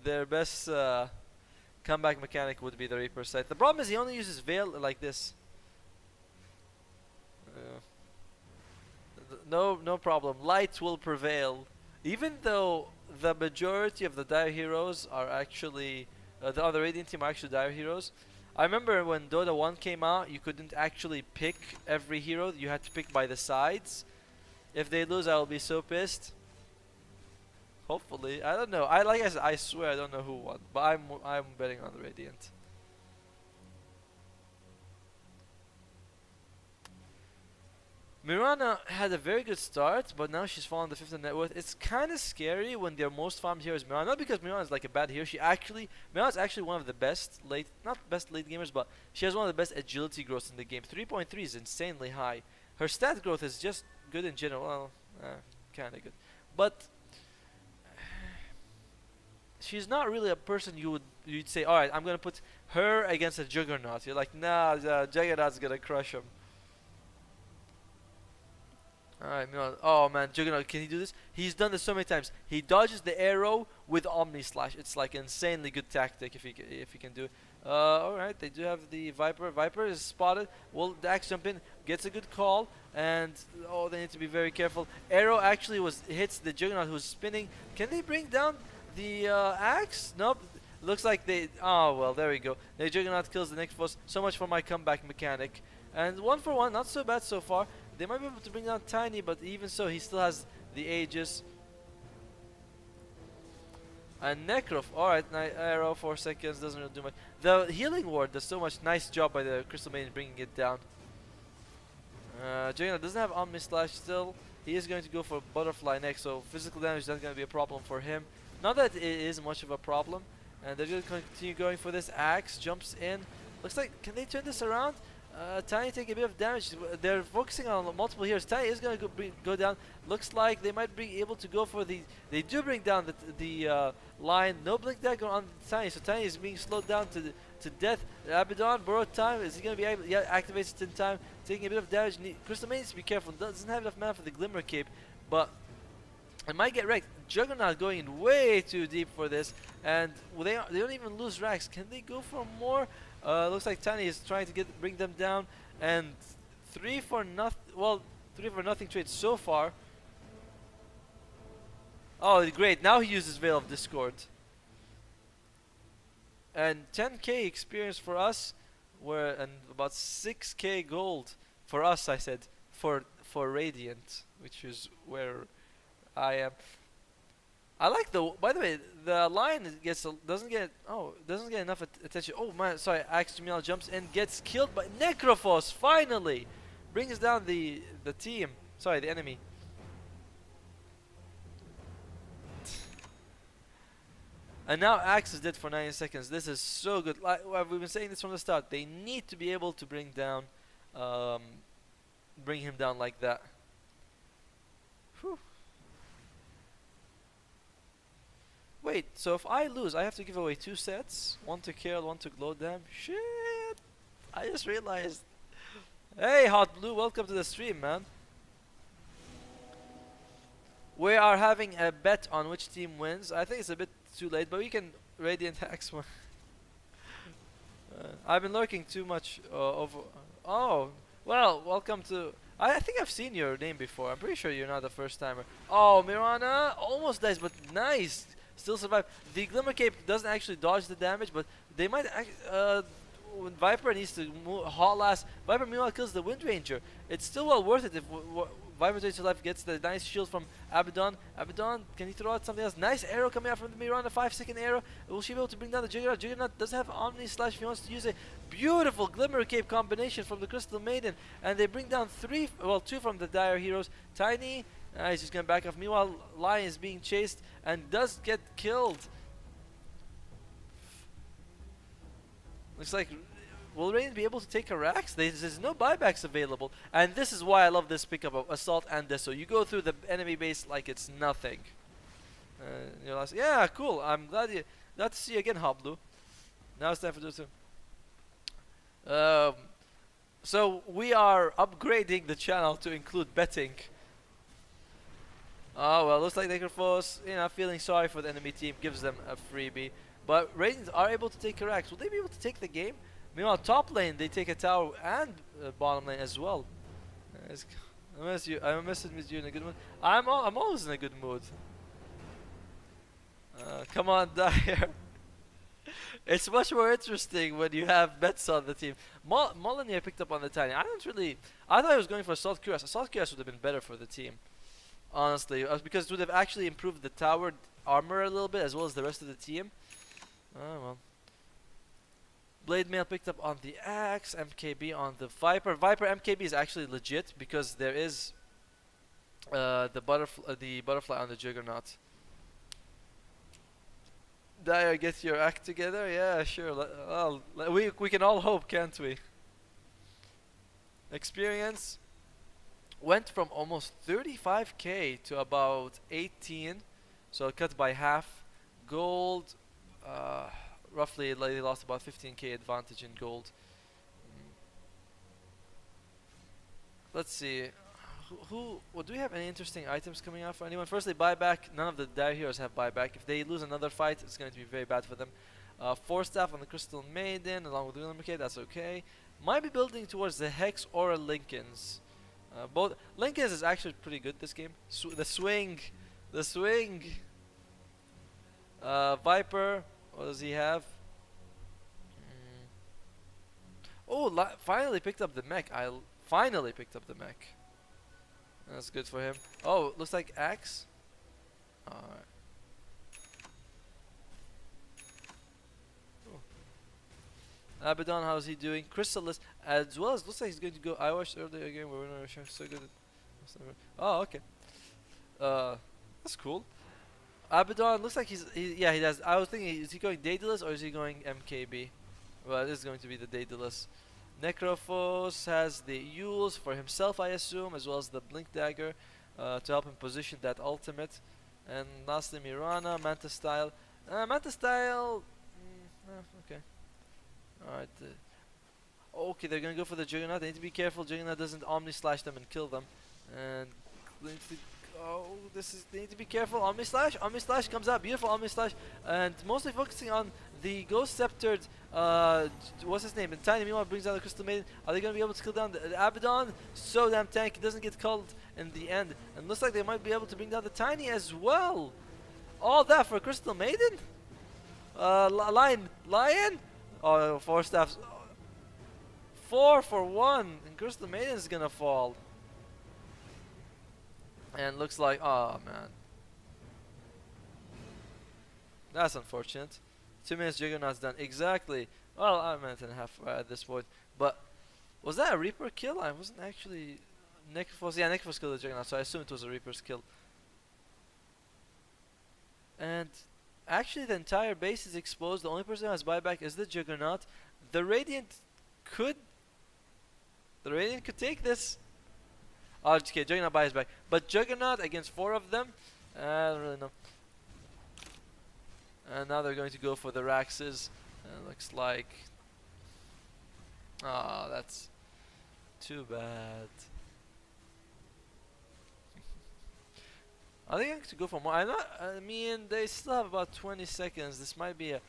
their best comeback mechanic would be the Reaper Scythe. The problem is he only uses Veil like this. No problem. Light will prevail, even though the majority of the Dire heroes are actually the other Radiant team are actually Dire heroes. I remember when Dota 1 came out, you couldn't actually pick every hero. You had to pick by the sides. If they lose, I will be so pissed. Hopefully, I don't know. Like I said, I swear I don't know who won, but I'm betting on the Radiant. Mirana had a very good start, but now she's fallen to 5th in net worth. It's kind of scary when their most farmed hero is Mirana, not because Mirana is like a bad hero. Mirana is actually one of the best not best late gamers, but she has one of the best agility growths in the game. 3.3 is insanely high. Her stat growth is just good in general. Well, kind of good, but she's not really a person you'd say, all right, I'm gonna put her against a Juggernaut. You're like, nah, the Juggernaut's gonna crush him. Alright, oh man, Juggernaut, can he do this? He's done this so many times. He dodges the arrow with Omni Slash. It's like an insanely good tactic if he can do it. Alright, they do have the Viper. Viper is spotted. Will the Axe jump in? Gets a good call. And, they need to be very careful. Arrow actually hits the Juggernaut who's spinning. Can they bring down the Axe? Nope. Looks like well, there we go. The Juggernaut kills the next boss. So much for my comeback mechanic. And 1 for 1, not so bad so far. They might be able to bring down Tiny, but even so, he still has the Aegis. And Necroph, alright, arrow 4 seconds, doesn't really do much. The healing ward does so much. Nice job by the Crystal Maiden bringing it down. Juggernaut doesn't have Omni Slash still. He is going to go for Butterfly next, so physical damage is not going to be a problem for him. Not that it is much of a problem. And they're going to continue going for this. Axe jumps in. Looks like, can they turn this around? Tiny take a bit of damage. They're focusing on multiple heroes. Tiny is going to go down. Looks like they might be able to go for the... They do bring down the Lion. No Blink Dagger on Tiny, so Tiny is being slowed down to to death. Abaddon borrowed time. Is he gonna be able? Yeah, activates it in time, taking a bit of damage. Crystal Maiden needs to be careful. Doesn't have enough mana for the Glimmer Cape, but it might get wrecked. Juggernaut going in way too deep for this, and they don't even lose racks. Can they go for more? Looks like Tiny is trying to bring them down, and 3 for nothing. Well, 3 for nothing trade so far. Oh, great! Now he uses Veil of Discord, and 10k experience for us, and about 6k gold for us. I said for Radiant, which is where I am. I like by the way, the line doesn't get enough attention. Oh man, sorry. Axe Jamil jumps and gets killed by Necrophos. Finally, brings down the team. Sorry, the enemy. And now Axe is dead for 90 seconds. This is so good. Like we've been saying this from the start. They need to be able to bring him down like that. Whew. Wait, so if I lose, I have to give away 2 sets? One to kill, one to glow them? Shit! I just realized. Hey, Hot Blue, welcome to the stream, man. We are having a bet on which team wins. I think it's a bit too late, but we can Radiant Axe one. I've been lurking too much over. Oh, well, welcome to. I think I've seen your name before. I'm pretty sure you're not the first timer. Oh, Mirana almost dies, but nice. Still survive. The Glimmer Cape doesn't actually dodge the damage, but they might. When Viper needs to haul ass, Viper meanwhile kills the Wind Ranger. It's still well worth it if Viper takes to life, gets the nice shield from Abaddon. Abaddon, can he throw out something else? Nice arrow coming out from the Mirana, 5-second arrow. Will she be able to bring down the Juggernaut? Juggernaut does have Omni Slash if he wants to use a beautiful Glimmer Cape combination from the Crystal Maiden. And they bring down 2 from the Dire Heroes. Tiny, he's just going to back off. Meanwhile, Lion is being chased and does get killed. Looks like, will Radiant be able to take a Rax? There's no buybacks available. And this is why I love this pickup of Assault and Deso. You go through the enemy base like it's nothing. Yeah, cool. I'm glad to see you again, Hoblu. Now it's time for Dota. So we are upgrading the channel to include betting. Oh well, looks like Necrophos, feeling sorry for the enemy team, gives them a freebie. But Radiant are able to take a Rax. Will they be able to take the game? Meanwhile, top lane, they take a tower and bottom lane as well. I miss you. I miss you in a good mood. I'm always in a good mood. Come on, Dyer. It's much more interesting when you have bets on the team. Molyneux picked up on the Tiny. I thought he was going for Assault Cuirass. Assault Cuirass would have been better for the team. Honestly, because it would have actually improved the tower armor a little bit as well as the rest of the team. Oh well. Blade Mail picked up on the Axe, MKB on the Viper. Viper MKB is actually legit because there is the butterfly on the Juggernaut. Dyer, get your act together. Yeah, sure. We can all hope, can't we? Experience went from almost 35k to about 18, so cut by half. Gold, roughly they lost about 15k advantage in gold. Let's see. Do we have any interesting items coming out for anyone? Firstly, buyback. None of the Dire Heroes have buyback. If they lose another fight, it's going to be very bad for them. 4 staff on the Crystal Maiden along with the Glimmer Cape. That's okay. Might be building towards the Hex or a Lincoln's. Both Lincoln's is actually pretty good this game. The swing. Viper. What does he have? Oh, finally picked up the mech. Finally picked up the mech. That's good for him. Oh, looks like Axe. Alright. Abaddon, how's he doing? Chrysalis, as well as looks like he's going to go. I watched earlier again. We're not sure. So good. Oh, okay. That's cool. Abaddon looks like he does. I was thinking, is he going Daedalus or is he going MKB? Well, this is going to be the Daedalus. Necrophos has the Yules for himself, I assume, as well as the Blink Dagger to help him position that ultimate. And lastly, Mirana, Manta Style. Okay. Alright. Okay, they're gonna go for the Juggernaut. They need to be careful Juggernaut doesn't Omni Slash them and kill them. And oh, they need to be careful. Omni Slash comes out, beautiful Omni Slash, and mostly focusing on the Ghost Sceptered. What's his name? And Tiny meanwhile brings down the Crystal Maiden. Are they gonna be able to kill down the Abaddon? So damn tanky, doesn't get culled in the end, and looks like they might be able to bring down the Tiny as well. All that for Crystal Maiden? Lion? Oh, 4 staffs. 4 for 1, and Crystal Maiden is gonna fall. And looks like, oh man, that's unfortunate. 2 minutes Juggernaut's done. Exactly. Well, I'm a minute and a half at this point. But was that a Reaper kill? I wasn't actually. Necrophos, yeah, Necrophos killed the Juggernaut, so I assume it was a Reaper's kill. And actually, the entire base is exposed. The only person who has buyback is the Juggernaut. The Radiant could take this. Oh, okay, Juggernaut buys back. But Juggernaut against 4 of them? I don't really know. And now they're going to go for the Raxes. And it looks like... Ah, that's too bad. Are they going to go for more? I mean, they still have about 20 seconds. This might be a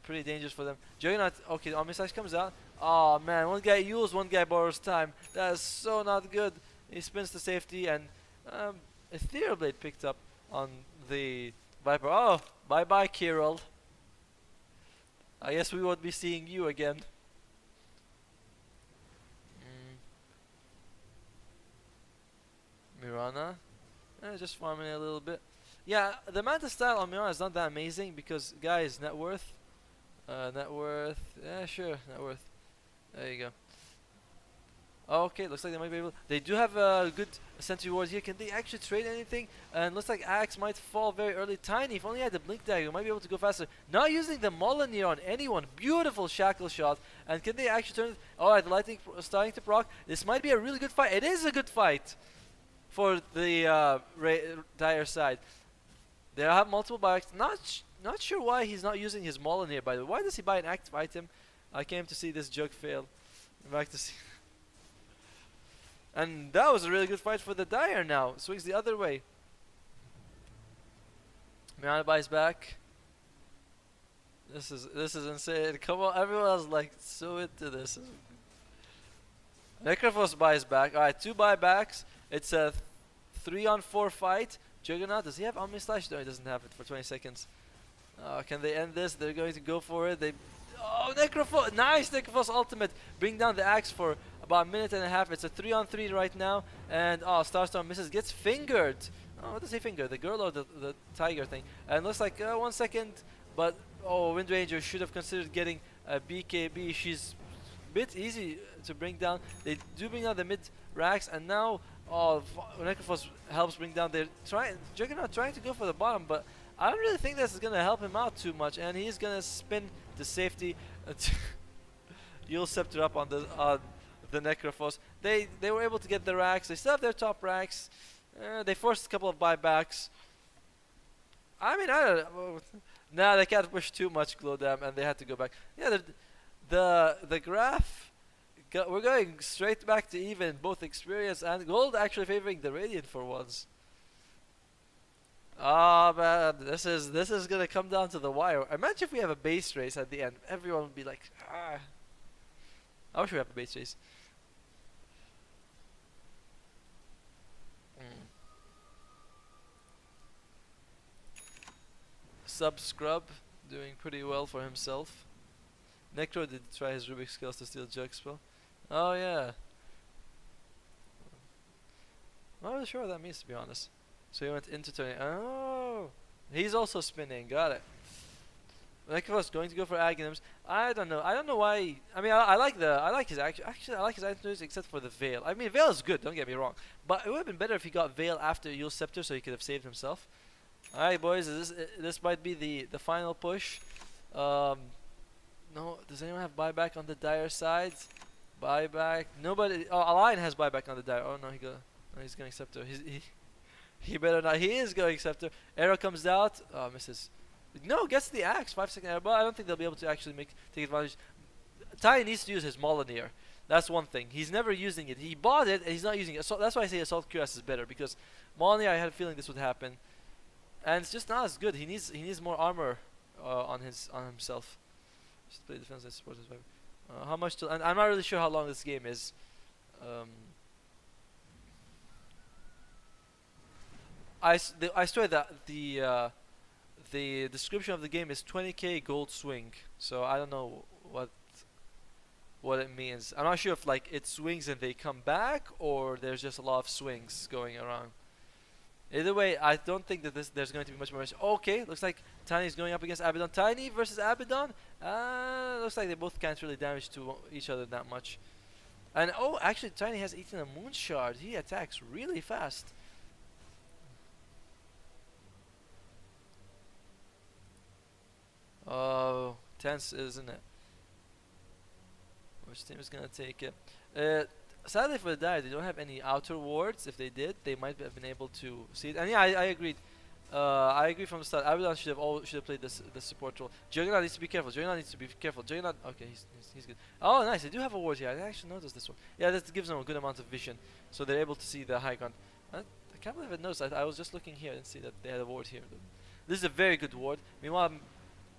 pretty dangerous for them. Juggernaut, okay, Omni Slash comes out. Oh man, one guy Yules, one guy borrows time. That is so not good. He spins to safety, and Ethereal Blade picked up on the Viper. Oh, bye bye, Kirill. I guess we won't be seeing you again. Mirana, just farming a little bit. Yeah, the Manta style on Mirana is not that amazing because, guys, net worth. Yeah, sure, net worth. There you go. Okay, looks like they might be able. They do have a good sentry ward here. Can they actually trade anything? And looks like Axe might fall very early. Tiny, if only he had the blink dagger, might be able to go faster. Not using the Molineer on anyone. Beautiful shackle shot. And can they actually turn it? Alright, the lightning starting to proc. This might be a really good fight. It is a good fight for the dire side. They have multiple buys. Not sure why he's not using his Molineer, by the way. Why does he buy an active item? I came to see this jug fail. I'm back to see. And that was a really good fight for the Dire now. Swings the other way. Mirana buys back. This is insane. Come on, everyone's like so into this. Necrophos buys back. Alright, 2 buybacks. It's a 3-on-4 fight. Juggernaut, does he have Omni Slash? No, he doesn't have it for 20 seconds. Can they end this? They're going to go for it. Oh, Necrophos! Nice Necrophos ultimate. Bring down the axe for about a minute and a half. It's a 3-on-3 right now. And Starstorm misses. Gets fingered. Oh, what does he finger? The girl or the tiger thing? And looks like 1 second. But, Wind Ranger should have considered getting a BKB. She's a bit easy to bring down. They do bring down the mid racks. And now, Necrophos helps bring down their... Juggernaut trying to go for the bottom, but I don't really think this is going to help him out too much. And he's going to spin to safety. You'll scepter up on the Necrophos. They were able to get the racks. They still have their top racks. They forced a couple of buybacks. I mean, I don't know. Nah, they can't push too much glow dam, and they had to go back. Yeah, the graph. We're going straight back to even, both experience and gold actually favoring the Radiant for once. Oh man, this is gonna come down to the wire. Imagine if we have a base race at the end. Everyone would be like, ah. I wish we have a base race. Sub Scrub doing pretty well for himself. Necro did try his Rubik's skills to steal Jug spell. Oh yeah. I'm not really sure what that means, to be honest. So he went into turning. Oh, he's also spinning. Got it. Necrophos going to go for Aghanims. I don't know. I don't know why. I mean, I like his action. Actually, I like his items except for the Veil. I mean, Veil is good. Don't get me wrong. But it would have been better if he got Veil after Yule Scepter, so he could have saved himself. All right, boys. This might be the final push. No. Does anyone have buyback on the Dire side? Buyback. Nobody. Oh, Align has buyback on the Dire. Oh no, he's going Scepter. He better not. He is going Scepter. Arrow comes out. Oh, misses. No, gets the axe. 5-second arrow. But I don't think they'll be able to actually take advantage. Ty needs to use his Molyneux. That's one thing. He's never using it. He bought it and he's not using it. So that's why I say Assault Cuirass is better, because Molyneux, I had a feeling this would happen, and it's just not as good. He needs more armor on himself. Just play defense and support as well. How much? And I'm not really sure how long this game is. Um, I swear that the description of the game is 20k gold swing. So I don't know what it means. I'm not sure if like it swings and they come back, or there's just a lot of swings going around. Either way, I don't think that there's going to be much more. Okay, looks like Tiny's going up against Abaddon. Tiny versus Abaddon. Looks like they both can't really damage to each other that much. And oh, actually, Tiny has eaten a moon shard. He attacks really fast. Oh, tense, isn't it? Which team is gonna take it? Sadly for the Dire, they don't have any outer wards. If they did, they might have been able to see it. And yeah, I agreed. I agree from the start. Abaddon should have played this support role. Juggernaut needs to be careful. Juggernaut needs to be careful. Juggernaut. Okay, he's good. Oh, nice. They do have a ward here. I actually noticed this one. Yeah, that gives them a good amount of vision, so they're able to see the high ground. I can't believe I noticed. I was just looking here and see that they had a ward here. This is a very good ward. Meanwhile,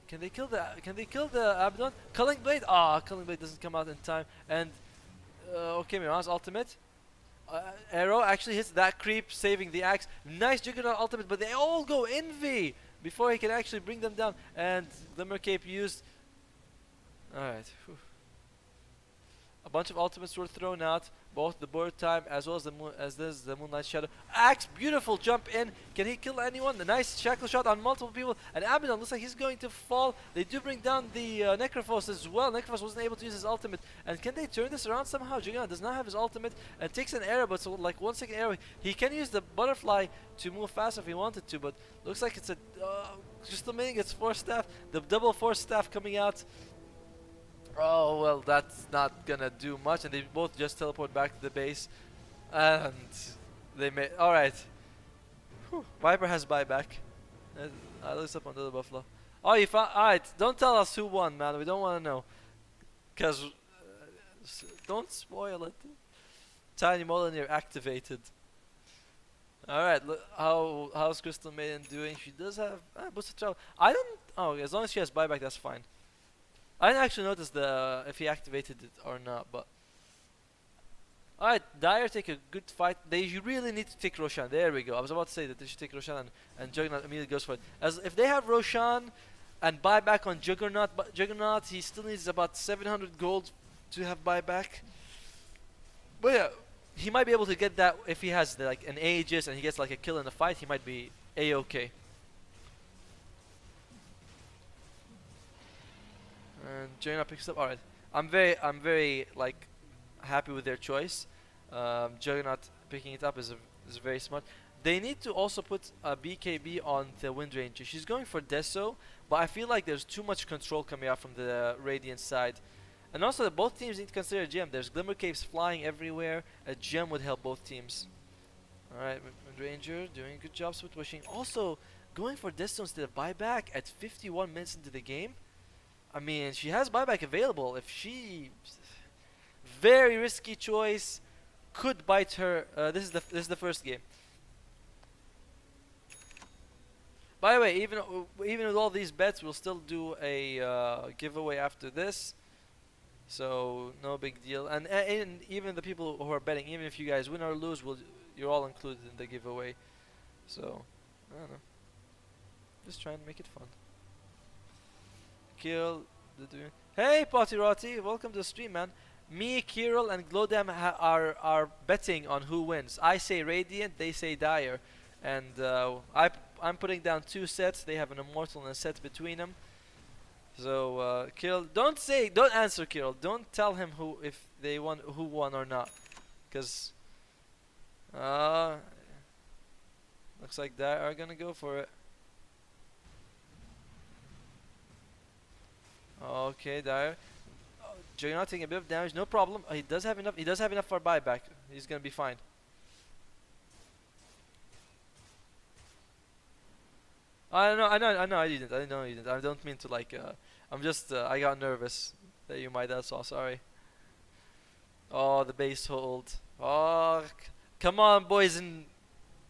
can they kill the Abaddon? Culling Blade. Ah, Culling Blade doesn't come out in time. And okay, Miran's ultimate. Arrow actually hits that creep, saving the axe. Nice Juggernaut ultimate, but they all go Envy before he can actually bring them down. And Glimmer Cape used. Alright. A bunch of ultimates were thrown out, both the bird time as well as the Moonlight Shadow. Axe, beautiful jump in. Can he kill anyone? The nice shackle shot on multiple people. And Abaddon looks like he's going to fall. They do bring down the Necrophos as well. Necrophos wasn't able to use his ultimate. And can they turn this around somehow? Juggernaut does not have his ultimate and takes an arrow, but so like 1 second arrow. He can use the butterfly to move fast if he wanted to, but looks like it's a just a minute. It's Force Staff. The double Force Staff coming out. Oh, well, that's not gonna do much, and they both just teleport back to the base, and they made. Alright. Viper has buyback. I looked up on the Buffalo. Oh, you found. Alright, don't tell us who won, man. We don't want to know. Because. Don't spoil it. Tiny Molyneux activated. Alright, how's Crystal Maiden doing? She does have. Boosted travel. I don't. Oh, as long as she has buyback, that's fine. I didn't actually notice if he activated it or not, but alright, Dire take a good fight. They really need to take Roshan. There we go. I was about to say that they should take Roshan, and Juggernaut immediately goes for it. As if they have Roshan and buyback on Juggernaut, but Juggernaut he still needs about 700 gold to have buyback. But yeah, he might be able to get that if he has like an Aegis and he gets like a kill in the fight. He might be a-okay. And Juggernaut picks up. Alright, I'm very like happy with their choice. Juggernaut picking it up is very smart. They need to also put a BKB on the Wind Ranger. She's going for Deso, but I feel like there's too much control coming out from the Radiant side. And also, both teams need to consider a gem. There's Glimmer Capes flying everywhere. A gem would help both teams. Alright, Wind Ranger doing a good job with wishing. Also, going for Deso instead of buyback at 51 minutes into the game. I mean, she has buyback available. If she, very risky choice, could bite her. This is the first game. By the way, even with all these bets, we'll still do a giveaway after this. So no big deal. And even the people who are betting, even if you guys win or lose, you're all included in the giveaway. So I don't know. Just try and make it fun. Kill the dude. Hey Potty Rotty, welcome to the stream, man. Me, Kirill, and Glowdam are betting on who wins. I say Radiant, they say Dire, and I'm putting down 2 sets. They have an Immortal and a set between them. So Kirill, don't answer Kirill. Don't tell him who won or not, because looks like Dire are gonna go for it. Okay, Dire. Juggernaut taking a bit of damage, no problem. He does have enough. He does have enough for buyback. He's gonna be fine. I know. I didn't. I don't mean to like. I'm just. I got nervous. that you might have saw. Sorry. Oh, the base hold. Oh, come on, boys and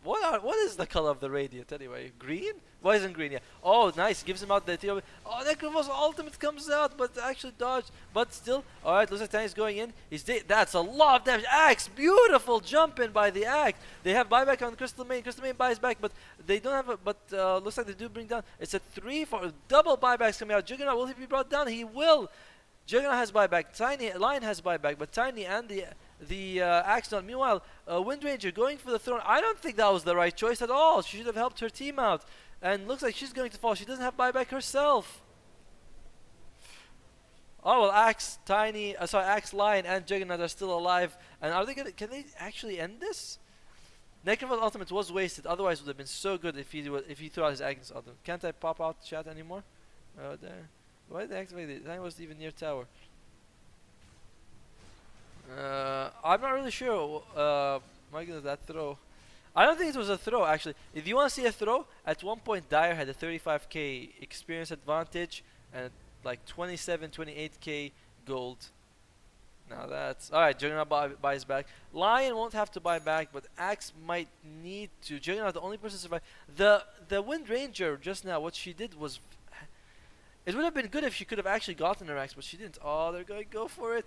what is the color of the radiant anyway? Green? Why isn't green? Yeah. Oh, nice. Gives him out the Theo. Oh, Necrovo's ultimate comes out, but actually dodged. But still, all right. Looks like Tiny's going in. That's a lot of damage. Axe, beautiful jump in by the Axe. They have buyback on Crystal Main. Crystal Main buys back, but they don't have. But looks like they do bring down. It's a 3 for double buybacks coming out. Juggernaut, will he be brought down? He will. Juggernaut has buyback. Tiny Lion has buyback, but Tiny and the Axe not. Meanwhile, Windranger going for the throne. I don't think that was the right choice at all. She should have helped her team out. And looks like she's going to fall. She doesn't have buyback herself. Oh well, Axe, Tiny, sorry, Axe, Lion, and Juggernaut are still alive. And are they gonna? Can they actually end this? Necrovo's ultimate was wasted. Otherwise, it would have been so good if he threw out his Agnes ultimate. Can't I pop out chat anymore? Oh, there. Why did they activate it? That wasn't even near tower. I'm not really sure. My goodness, that throw. I don't think it was a throw, actually. If you want to see a throw, at one point Dyer had a 35k experience advantage and like 27, 28k gold. Now that's... Alright, Juggernaut buys back. Lion won't have to buy back, but Axe might need to. Juggernaut, the only person to survive. The Windranger just now, what she did was... It would have been good if she could have actually gotten her Axe, but she didn't. Oh, they're going to go for it.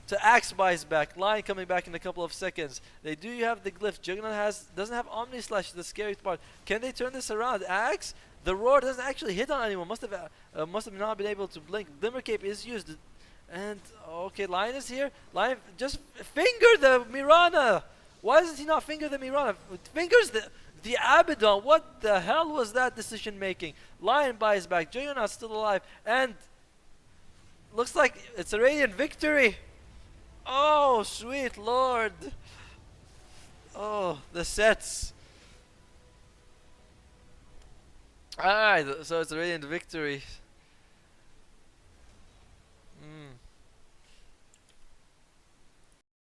To Axe buys back. Lion coming back in a couple of seconds. They do have the glyph. Juggernaut doesn't have Omni Slash, the scary part. Can they turn this around? Axe? The roar doesn't actually hit on anyone. Must have not been able to blink. Glimmer Cape is used. And, okay, Lion is here. Lion, just finger the Mirana. Why doesn't he not finger the Mirana? Fingers the Abaddon. What the hell was that decision making? Lion buys back. Juggernaut's still alive. And looks like it's a Radiant victory. Oh, sweet lord. Oh, the sets. Alright, so it's a Radiant victory.